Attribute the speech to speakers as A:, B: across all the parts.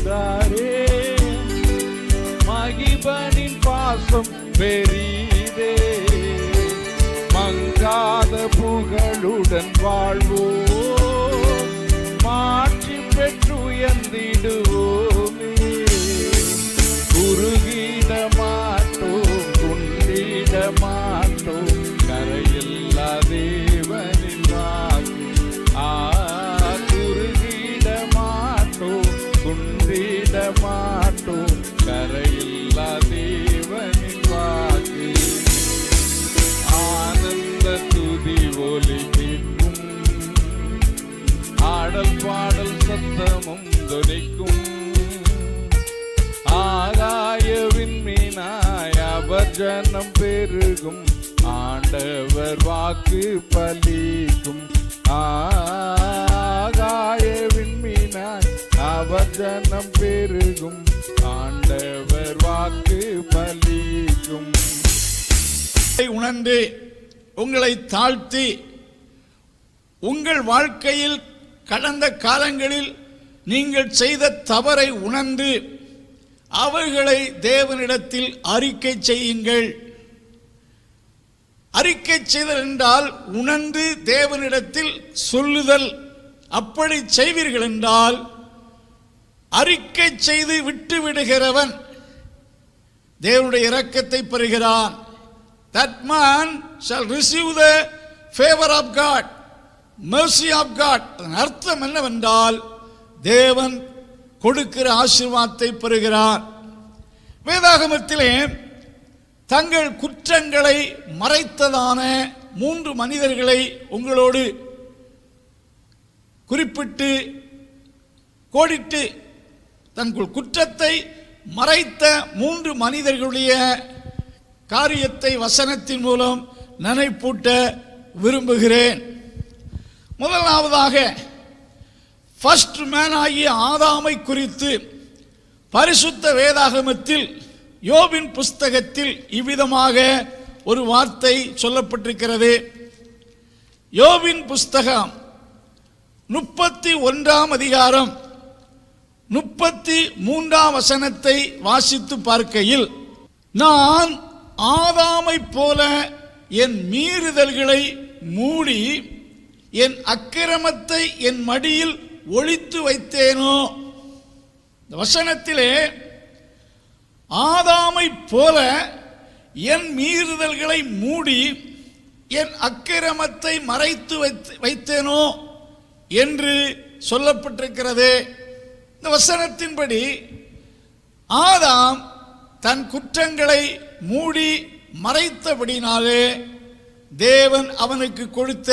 A: என்றாரே. மகிபனின் பாசம் பெரிதே, மங்காத புகழுடன் வாழ்வோ, மாற்றி பெற்று உயர்ந்திடுவோமே. குறுகிட மாட்டோம், குண்டிட மாட்டோம், கரையில்லா தேவனின் வாக்கு. குறுகிட மாட்டோம், குண்டிட மாட்டோம், கரையில்லா தேவனின் வாக்கு. ஆனந்த துதி ஒலி கேட்கும், ஆடல் பாடல் சத்தமும் தொனிக்கும். ஆகாய விண்மீனாய் அவர் ஜனம் பெருகும், ஆண்டவர் வாக்கு பலிக்கும். ஆகாய விண்மீனாய் அவர் ஜனம் பெருகும், ஆண்டவர் வாக்கு பலிக்கும்.
B: உணர்ந்து உங்களை தாழ்த்தி உங்கள் வாழ்க்கையில் கடந்த காலங்களில் நீங்கள் செய்த தவறை உணர்ந்து அவைகளை தேவனிடத்தில் அறிக்கை செய்யுங்கள். அறிக்கை செய்தல் என்றால் உணர்ந்து தேவனிடத்தில் சொல்லுதல். அப்படி செய்வீர்கள் என்றால் அறிக்கை செய்து விட்டு விடுகிறவன் தேவனுடைய இரக்கத்தை பெறுகிறான். That man shall receive the favor of God, mercy of God. அதன் அர்த்தம் என்னவென்றால் தேவன் கொடுக்கிற ஆசீர்வாதத்தை பெறுகிறார். வேதாகமத்திலே தங்கள் குற்றங்களை மறைத்ததான 3 மனிதர்களை உங்களோடு குறிப்பிட்டு கோடிட்டு தங்கள் குற்றத்தை மறைத்த 3 மனிதர்களுடைய காரியத்தை வசனத்தின் மூலம் நினைப்பூட்ட விரும்புகிறேன். முதலாவதாக ஃபர்ஸ்ட் மேன் ஆகிய ஆதாமை குறித்து பரிசுத்த வேதாகமத்தில் யோபின் புஸ்தகத்தில் இவ்விதமாக ஒரு வார்த்தை சொல்லப்பட்டிருக்கிறது. யோபின் புஸ்தகம் 31 அதிகாரம் 33 வசனத்தை வாசித்து பார்க்கையில், நான் ஆதாமை போல என் மீறுதல்களை மூடி என் அக்கிரமத்தை என் மடியில் ஒளித்து வைத்தேனோ. இந்த வசனத்திலே ஆதாமை போல என் மீறுதல்களை மூடி என் அக்கிரமத்தை மறைத்து வைத்தேனோ என்று சொல்லப்பட்டிருக்கிறது. இந்த வசனத்தின்படி ஆதாம் தன் குற்றங்களை மூடி மறைத்தபடினாலே தேவன் அவனுக்கு கொடுத்த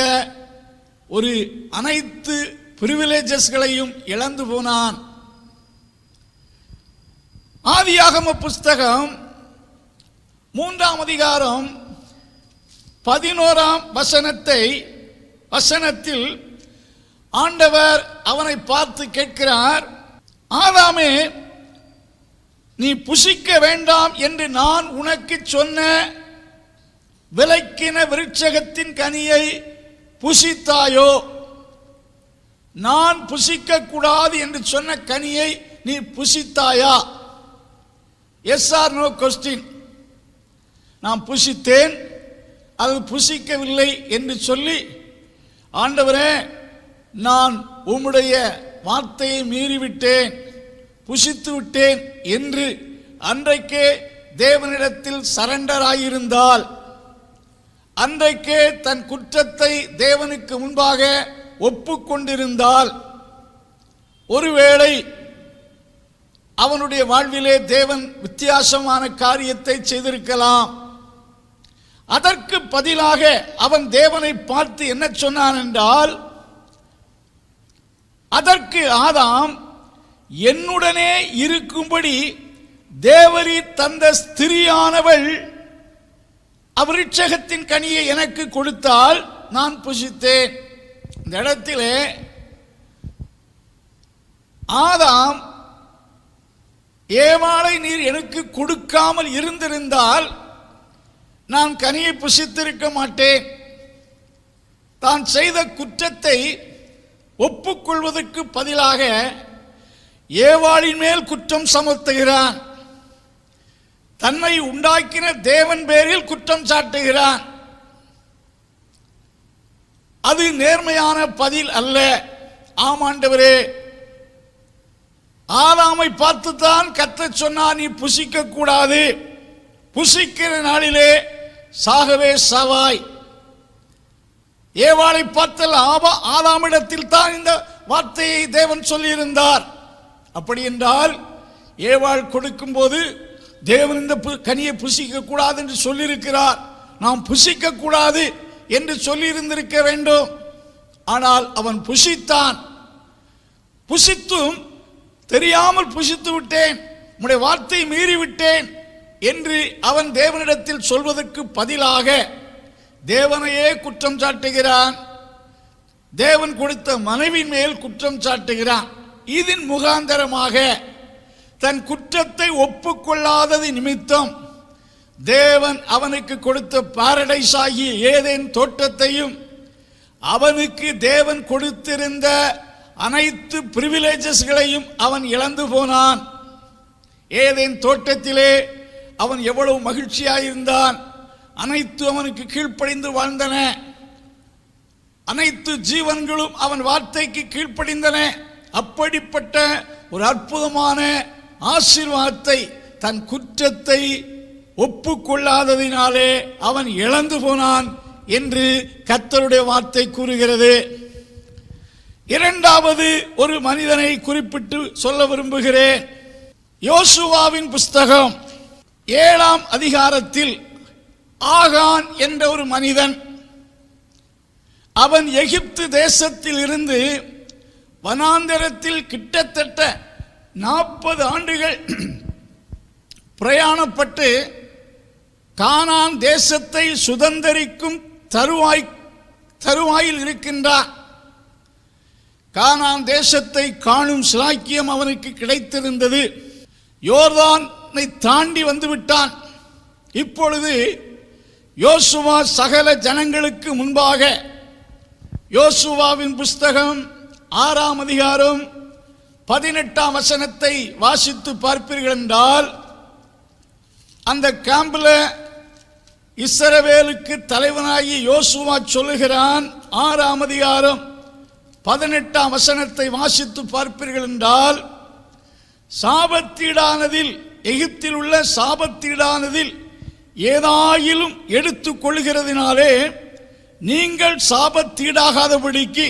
B: ஒரு அனைத்து பிரிவிலேஜஸ்களையும் இழந்து போனான். ஆதியாகம புஸ்தகம் 3 அதிகாரம் 11 வசனத்தில் ஆண்டவர் அவனை பார்த்து கேட்கிறார், ஆதாமே, நீ புசிக்க வேண்டாம் என்று நான் உனக்கு சொன்ன விலக்கின விருட்சகத்தின் கனியை புசித்தாயோ? நான் புசிக்க கூடாது என்று சொன்ன கனியை நீ புசித்தாயா? Yes or no question. நான் புசித்தேன், அது புசிக்கவில்லை என்று சொல்லி, ஆண்டவரே, நான் உம்முடைய வார்த்தையை மீறிவிட்டேன், புசித்து விட்டேன் என்று அன்றைக்கே தேவனிடத்தில் சரண்டர் ஆகியிருந்தால், அன்றைக்கே தன் குற்றத்தை தேவனுக்கு முன்பாக ஒப்புக்கொண்டிருந்தால், ஒருவேளை அவனுடைய வாழ்விலே தேவன் வித்தியாசமான காரியத்தை செய்திருக்கலாம். அதற்கு பதிலாக அவன் தேவனை பார்த்து என்ன சொன்னான் என்றால், அதற்கு ஆதாம், என்னுடனே இருக்கும்படி தேவரீர் தந்த ஸ்திரியானவள் அவ்விருட்சகத்தின் கனியை எனக்கு கொடுத்தால் நான் புசித்தேன். இந்த இடத்திலே ஆதாம், ஏவாளை நீர் எனக்கு கொடுக்காமல் இருந்திருந்தால் நான் கனியை புசித்திருக்க மாட்டேன். தான் செய்த குற்றத்தை ஒப்புக்கொள்வதற்கு பதிலாக ஏவாளின் மேல் குற்றம் சுமத்துகிறான். தன்னை உண்டாக்கின தேவன் பேரில் குற்றம் சாட்டுகிறான். அது நேர்மையான பதில் அல்ல. ஆமாண்டவரே, ஆதாமை பார்த்துத்தான் கர்த்தர் சொன்னார், நீ புசிக்க கூடாது, புசிக்கிற நாளிலே சாகவே சாவாய். ஏவாளை பார்த்தல் ஆதாமிடத்தில் தான் இந்த வார்த்தையை தேவன் சொல்லியிருந்தார். அப்படி என்றால் ஏவாள் கொடுக்கும் போது தேவன் இந்த கனியை புசிக்க கூடாது என்று சொல்லியிருக்கிறார். நாம் புசிக்க கூடாது என்று சொல்லியிருந்திருக்க வேண்டும். ஆனால் அவன் புசித்தான். புசித்தும் தெரியாமல் புசித்து விட்டேன், உம்முடைய வார்த்தை மீறிவிட்டேன் என்று அவன் தேவனிடத்தில் சொல்வதற்கு பதிலாக தேவனையே குற்றம் சாட்டுகிறான். தேவன் கொடுத்த மனைவியின் மேல் குற்றம் சாட்டுகிறான். இதன் முகாந்தரமாக தன் குற்றத்தை ஒப்புக்கொள்ளாதது நிமித்தம் தேவன் அவனுக்கு கொடுத்த பாரடைஸ் ஆகிய ஏதேன் தோட்டத்தையும் அவனுக்கு தேவன் கொடுத்திருந்த அனைத்து பிரிவிலேஜஸ்களையும் அவன் இழந்து போனான். ஏதேன் தோட்டத்திலே அவன் எவ்வளவு மகிழ்ச்சியாயிருந்தான். அனைத்து அவனுக்கு கீழ்ப்படிந்து வாழ்ந்தன. அனைத்து ஜீவன்களும் அவன் வார்த்தைக்கு கீழ்ப்படிந்தன. அப்படிப்பட்ட ஒரு அற்புதமான ஆசீர்வாதத்தை தன் குற்றத்தை ஒப்புக்கொள்ளாததினாலே அவன் இழந்து போனான் என்று கர்த்தருடைய வார்த்தை கூறுகிறது. இரண்டாவது ஒரு மனிதனை குறிப்பிட்டு சொல்ல விரும்புகிறேன். யோசுவாவின் புஸ்தகம் 7ஆம் அதிகாரத்தில் ஆகான் என்ற ஒரு மனிதன், அவன் எகிப்து தேசத்தில் இருந்து வனாந்தரத்தில் கிட்டத்தட்ட 40 ஆண்டுகள் பிரயாணப்பட்டு கானான் தேசத்தை சுதந்தரிக்கும் தருவாயில் இருக்கின்றான். கானான் தேசத்தை காணும் சிலாக்கியம் அவனுக்கு கிடைத்திருந்தது. யோர்தானை தாண்டி வந்து விட்டான். இப்பொழுது யோசுவா சகல ஜனங்களுக்கு முன்பாக யோசுவாவின் புஸ்தகம் 6ஆம் அதிகாரம் 18ஆம் வசனத்தை வாசித்து பார்ப்பீர்கள் என்றால், அந்த கேம்பில் இஸ்ரவேலுக்கு தலைவனாகி யோசுவா சொல்லுகிறான். 6ஆம் அதிகாரம் 18ஆம் வசனத்தை வாசித்து பார்ப்பீர்கள் என்றால், சாபத்தீடானதில், எகிப்தில் உள்ள சாபத்தீடானதில் ஏதாயிலும் எடுத்துக் கொள்கிறதினாலே நீங்கள் சாபத்தீடாகாதபடிக்கு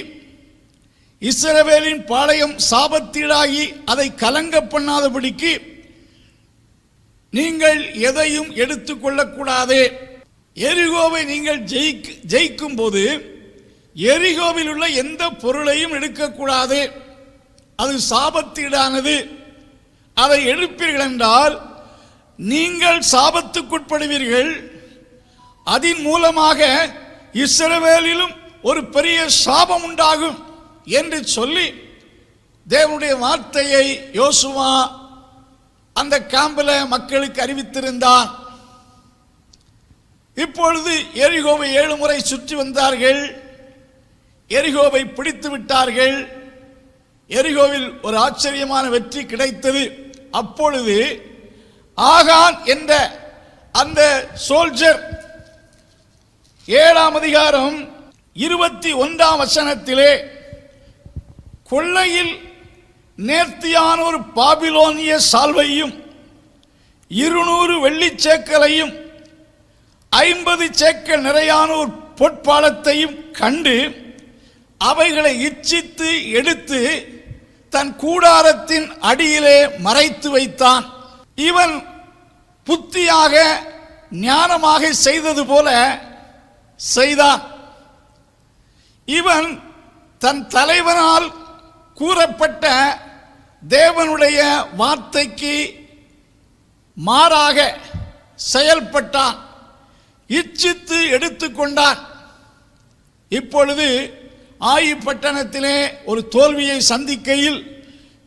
B: இஸ்ரவேலின் பாளையம் சாபத்தீடாகி அதை கலங்க பண்ணாதபடிக்கு நீங்கள் எதையும் எடுத்துக் கொள்ளக்கூடாது. எரிகோவை நீங்கள் ஜெயிக்கும் போது எரிகோவில் உள்ள எந்த பொருளையும் எடுக்கக்கூடாது. அது சாபத்தீடானது. அதை எடுப்பீர்கள் என்றால் நீங்கள் சாபத்துக்குட்படுவீர்கள். அதன் மூலமாக இஸ்ரவேலிலும் ஒரு பெரிய சாபம் உண்டாகும் என்று சொல்லி தேவனுடைய வார்த்தையை யோசுவா அந்த கேம்பில் மக்களுக்கு அறிவித்திருந்தான். இப்பொழுது எரிகோவை 7 முறை சுற்றி வந்தார்கள். எரிகோவை பிடித்து விட்டார்கள். எரிகோவில் ஒரு ஆச்சரியமான வெற்றி கிடைத்தது. அப்பொழுது ஆகான் என்ற அந்த சோல்ஜர் 7ஆம் அதிகாரம் 21ஆம் வசனத்திலே கொள்ளையில் நேர்த்தியான ஒரு பாபிலோனிய சால்வையும் 200 வெள்ளிச் சேக்கலையும் 50 சேக்கல் நிறையான ஒரு பொற்பாலத்தையும் கண்டு அவைகளை இச்சித்து எடுத்து தன் கூடாரத்தின் அடியிலே மறைத்து வைத்தான். இவன் புத்தியாக ஞானமாக செய்தது போல செய்தான். இவன் தன் தலைவனால் கூறப்பட்ட தேவனுடைய வார்த்தைக்கு மாறாக செயல்பட்டான். இச்சித்து எடுத்துக்கொண்டான். இப்பொழுது ஆயி பட்டணத்திலே ஒரு தோல்வியை சந்திக்கையில்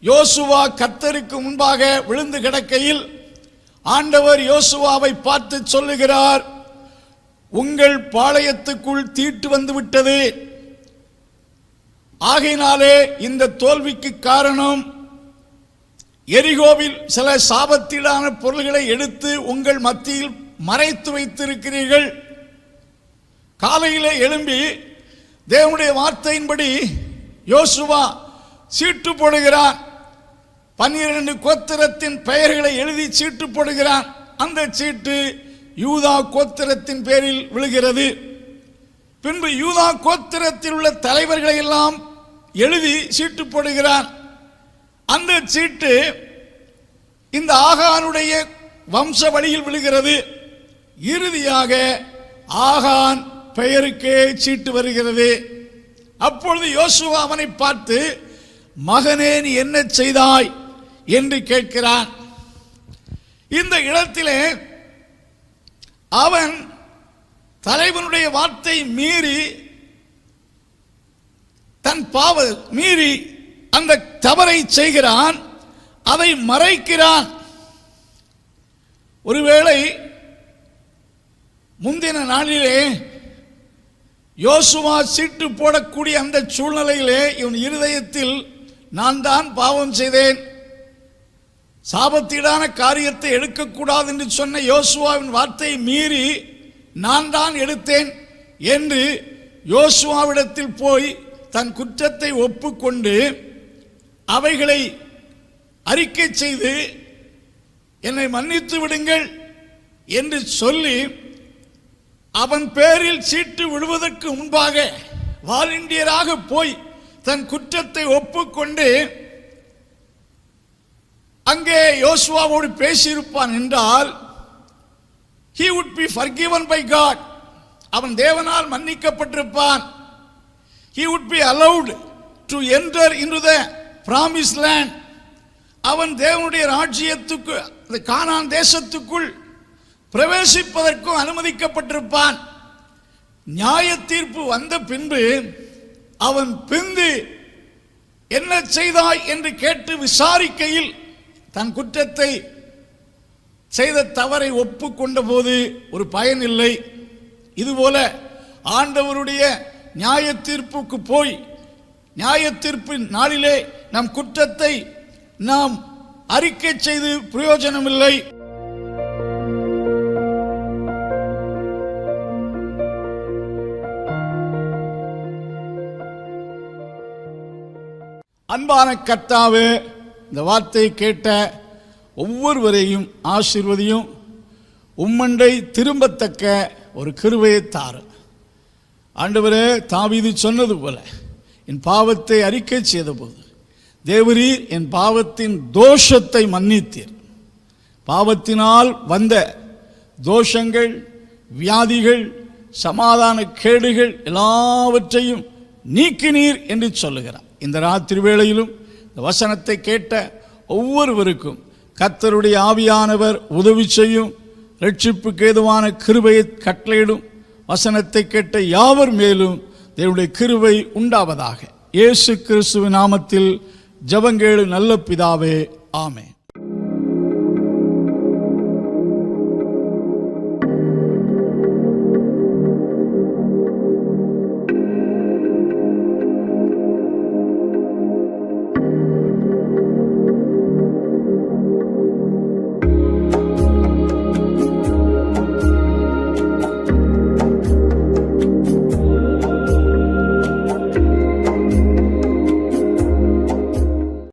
B: யோசுவா கர்த்தருக்கு முன்பாக விழுந்து கிடக்கையில் ஆண்டவர் யோசுவாவை பார்த்து சொல்லுகிறார், உங்கள் பாளையத்துக்குள் தீட்டு வந்து விட்டது. ஆகையினாலே இந்த தோல்விக்கு காரணம் எரிகோவில் சில சாபத்தீடான பொருள்களை எடுத்து உங்கள் மத்தியில் மறைத்து வைத்திருக்கிறீர்கள். காலையிலே எழும்பி தேவனுடைய வார்த்தையின்படி யோசுவா சீட்டு போடுகிறான். 12 கோத்திரத்தின் பெயர்களை எழுதி சீட்டு போடுகிறான். அந்த சீட்டு யூதா கோத்திரத்தின் பேரில் விழுகிறது. பின்பு யூதா கோத்திரத்தில் உள்ள தலைவர்களை எல்லாம் எழுதி சீட்டு போடுகிறான். அந்த சீட்டு இந்த ஆகானுடைய வம்ச வழியில் விழுகிறது. இறுதியாக ஆகான் பெயருக்கே சீட்டு வருகிறது. அப்பொழுது யோசுவா அவனை பார்த்து, மகனே நீ என்ன செய்தாய் என்று கேட்கிறான். இந்த இடத்திலே அவன் தலைவனுடைய வார்த்தை மீறி தன் மீறி அந்த தவறை செய்கிறான், அதை மறைக்கிறான். ஒருவேளை முந்தின நாளிலே யோசுவா சீட்டு போடக்கூடிய அந்த சூழ்நிலையிலே இவன் இருதயத்தில் நான் தான் பாவம் செய்தேன், சாபத்தீடான காரியத்தை எடுக்கக்கூடாது என்று சொன்ன யோசுவாவின் வார்த்தையை மீறி நான் தான் எடுத்தேன் என்று யோசுவாவிடத்தில் போய் தன் குற்றத்தை ஒப்புக்கொண்டு அவைகளை அறிக்கை செய்து என்னை மன்னித்து விடுங்கள் என்று சொல்லி அவன் பேரில் சீட்டு விடுவதற்கு முன்பாக வாலண்டியராக போய் தன் குற்றத்தை ஒப்புக்கொண்டு அங்கே யோசுவாவோடு பேசியிருப்பான் என்றால் he would be forgiven by God. அவன் தேவனால் மன்னிக்கப்பட்டிருப்பான். he would be allowed to enter into the promised land. அவன் தேவனுடைய ராஜ்யத்துக்கு, கானான் தேசத்துக்குள் பிரவேசிப்பதற்கும் அனுமதிக்கப்பட்டிருப்பான். நியாய தீர்ப்பு வந்த பின்பு அவன் பிந்து என்ன செய்தாய் என்று கேட்டு விசாரிக்கையில் தன் குற்றத்தை செய்த தவறை ஒப்புக்கொண்ட போது ஒரு பயன் இல்லை. இதுபோல ஆண்டவருடைய நியாய தீர்ப்புக்கு போய் நியாய தீர்ப்பின் நாளிலே நம் குற்றத்தை நாம் அறிக்கை செய்து பிரயோஜனம் இல்லை. அன்பான கர்த்தாவே, இந்த வார்த்தையை கேட்ட ஒவ்வொருவரையும் ஆசீர்வதியும். உம்மண்டை திரும்பத்தக்க ஒரு கிருபையை தாரும். ஆண்டவரே, தாவீது சொன்னது போல என் பாவத்தை அறிக்கை செய்த போது தேவரீர் என் பாவத்தின் தோஷத்தை மன்னித்தீர். பாவத்தினால் வந்த தோஷங்கள், வியாதிகள், சமாதான கேடுகள் எல்லாவற்றையும் நீக்கினீர் என்று சொல்லுகிறார். இந்த ராத்திரி வேளையிலும் இந்த வசனத்தை கேட்ட ஒவ்வொருவருக்கும் கர்த்தருடைய ஆவியானவர் உதவி செய்யும். ரட்சிப்புக்கு ஏதுவான கிருபையை கட்டளையிடும். வசனத்தை கேட்ட யாவர் மேலும் தேவனுடைய கிருபை உண்டாவதாக. இயேசு கிறிஸ்துவின் நாமத்தில் ஜெபங்கேளு நல்ல பிதாவே, ஆமென்.